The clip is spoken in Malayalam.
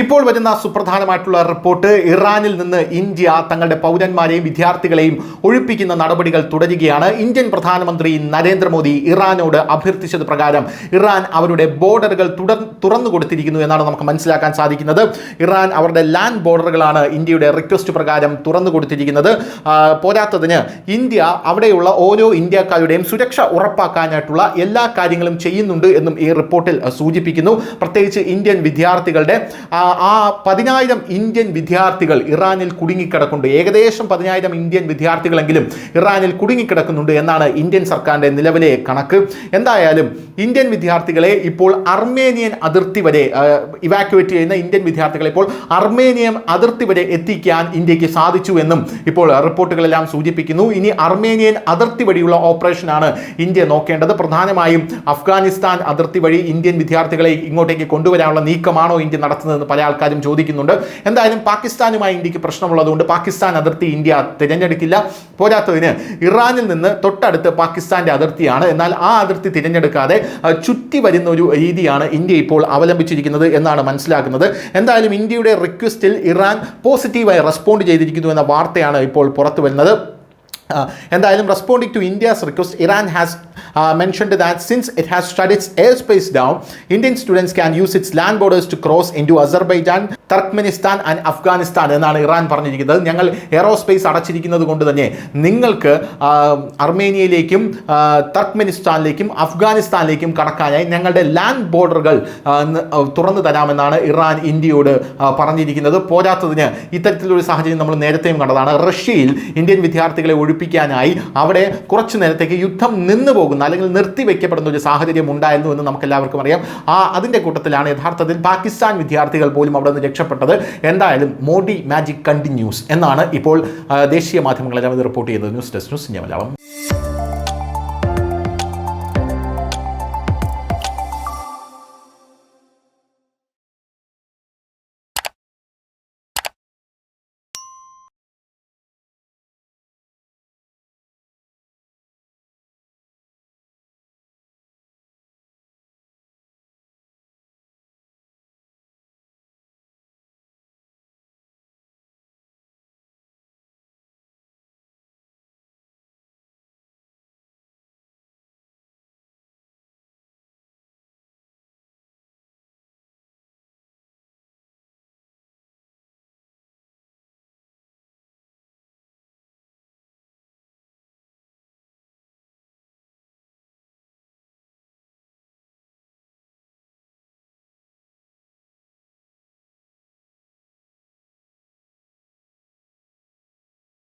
ഇപ്പോൾ വരുന്ന സുപ്രധാനമായിട്ടുള്ള റിപ്പോർട്ട്, ഇറാനിൽ നിന്ന് ഇന്ത്യ തങ്ങളുടെ പൗരന്മാരെയും വിദ്യാർത്ഥികളെയും ഒഴിപ്പിക്കുന്ന നടപടികൾ തുടരുകയാണ്. ഇന്ത്യൻ പ്രധാനമന്ത്രി നരേന്ദ്രമോദി ഇറാനോട് അഭ്യർത്ഥിച്ചത് പ്രകാരം ഇറാൻ അവരുടെ ബോർഡറുകൾ തുറന്നു കൊടുത്തിരിക്കുന്നു എന്നാണ് നമുക്ക് മനസ്സിലാക്കാൻ സാധിക്കുന്നത്. ഇറാൻ അവരുടെ ലാൻഡ് ബോർഡറുകളാണ് ഇന്ത്യയുടെ റിക്വസ്റ്റ് പ്രകാരം തുറന്നു കൊടുത്തിരിക്കുന്നത്. പോരാത്തതിന് ഇന്ത്യ അവിടെയുള്ള ഓരോ ഇന്ത്യക്കാരുടെയും സുരക്ഷ ഉറപ്പാക്കാനായിട്ടുള്ള എല്ലാ കാര്യങ്ങളും ചെയ്യുന്നുണ്ട് എന്നും ഈ റിപ്പോർട്ടിൽ സൂചിപ്പിക്കുന്നു. പ്രത്യേകിച്ച് ഇന്ത്യൻ വിദ്യാർത്ഥികളുടെ 10,000 ഇന്ത്യൻ വിദ്യാർത്ഥികൾ ഇറാനിൽ കുടുങ്ങിക്കിടക്കുന്നുണ്ട്. ഏകദേശം 10,000 ഇന്ത്യൻ വിദ്യാർത്ഥികളെങ്കിലും ഇറാനിൽ കുടുങ്ങിക്കിടക്കുന്നുണ്ട് എന്നാണ് ഇന്ത്യൻ സർക്കാരിൻ്റെ നിലവിലെ കണക്ക്. എന്തായാലും ഇന്ത്യൻ വിദ്യാർത്ഥികളെ ഇപ്പോൾ അർമേനിയൻ അതിർത്തി വരെ ഇവാക്യുവേറ്റ് ചെയ്യുന്ന ഇന്ത്യൻ വിദ്യാർത്ഥികളെ ഇപ്പോൾ അർമേനിയൻ അതിർത്തി വരെ എത്തിക്കാൻ ഇന്ത്യക്ക് സാധിച്ചു എന്നും ഇപ്പോൾ റിപ്പോർട്ടുകളെല്ലാം സൂചിപ്പിക്കുന്നു. ഇനി അർമേനിയൻ അതിർത്തി വഴിയുള്ള ഓപ്പറേഷനാണ് ഇന്ത്യ നോക്കേണ്ടത്. പ്രധാനമായും അഫ്ഗാനിസ്ഥാൻ അതിർത്തി വഴി ഇന്ത്യൻ വിദ്യാർത്ഥികളെ ഇങ്ങോട്ടേക്ക് കൊണ്ടുവരാനുള്ള നീക്കമാണോ ഇന്ത്യ നടത്തുന്നതെന്ന് പല ആൾക്കാരും ചോദിക്കുന്നുണ്ട്. എന്തായാലും പാകിസ്ഥാനുമായി ഇന്ത്യക്ക് പ്രശ്നമുള്ളതുകൊണ്ട് പാകിസ്ഥാൻ അതിർത്തി ഇന്ത്യ തിരഞ്ഞെടുക്കില്ല. പോരാത്തതിന് ഇറാനിൽ നിന്ന് തൊട്ടടുത്ത് പാകിസ്ഥാന്റെ അതിർത്തിയാണ്. എന്നാൽ ആ അതിർത്തി തിരഞ്ഞെടുക്കാതെ ചുറ്റി വരുന്ന ഒരു രീതിയാണ് ഇന്ത്യ ഇപ്പോൾ അവലംബിച്ചിരിക്കുന്നത് എന്നാണ് മനസ്സിലാക്കുന്നത്. എന്തായാലും ഇന്ത്യയുടെ റിക്വസ്റ്റിൽ ഇറാൻ പോസിറ്റീവായി റെസ്പോണ്ട് ചെയ്തിരിക്കുന്നു എന്ന വാർത്തയാണ് ഇപ്പോൾ പുറത്തു വരുന്നത്. എന്തായാലും responding to India's request, Iran has mentioned that since it has shut its airspace down, Indian students can use its land borders to cross into Azerbaijan, Turkmenistan and Afghanistan എന്നാണ് ഇറാൻ പറഞ്ഞിരിക്കുന്നത്. ഞങ്ങൾ എയറോസ്പേസ് അടച്ചിരിക്കുന്നത് കൊണ്ട് തന്നെ നിങ്ങൾക്ക് അർമേനിയയിലേക്കും ടർക്ക്മെനിസ്ഥാനിലേക്കും അഫ്ഗാനിസ്ഥാനിലേക്കും കടക്കാനായി ഞങ്ങളുടെ ലാൻഡ് ബോർഡറുകൾ തുറന്നു തരാമെന്നാണ് ഇറാൻ ഇന്ത്യയോട് പറഞ്ഞിരിക്കുന്നത്. പോരാത്തതിന് ഇത്തരത്തിലൊരു സാഹചര്യം നമ്മൾ നേരത്തെയും കണ്ടതാണ്. റഷ്യയിൽ ഇന്ത്യൻ വിദ്യാർത്ഥികളെ ഒഴിപ്പിക്കാനായി അവിടെ കുറച്ചു നേരത്തേക്ക് യുദ്ധം നിന്നു പോകുന്ന അല്ലെങ്കിൽ നിർത്തിവെക്കപ്പെടുന്ന ഒരു സാഹചര്യം ഉണ്ടായിരുന്നു എന്ന് നമുക്ക് എല്ലാവർക്കും അറിയാം. അതിൻ്റെ കൂട്ടത്തിലാണ് യഥാർത്ഥത്തിൽ പാകിസ്ഥാൻ വിദ്യാർത്ഥികൾ പോലും അവിടെ നിന്ന് രക്ഷപ്പെട്ടത്. എന്തായാലും മോഡി മാജിക് കണ്ടിന്യൂസ് എന്നാണ് ഇപ്പോൾ ദേശീയ മാധ്യമങ്ങളെല്ലാം ഇത് റിപ്പോർട്ട് ചെയ്യുന്നത്. News desk news India Malayalam.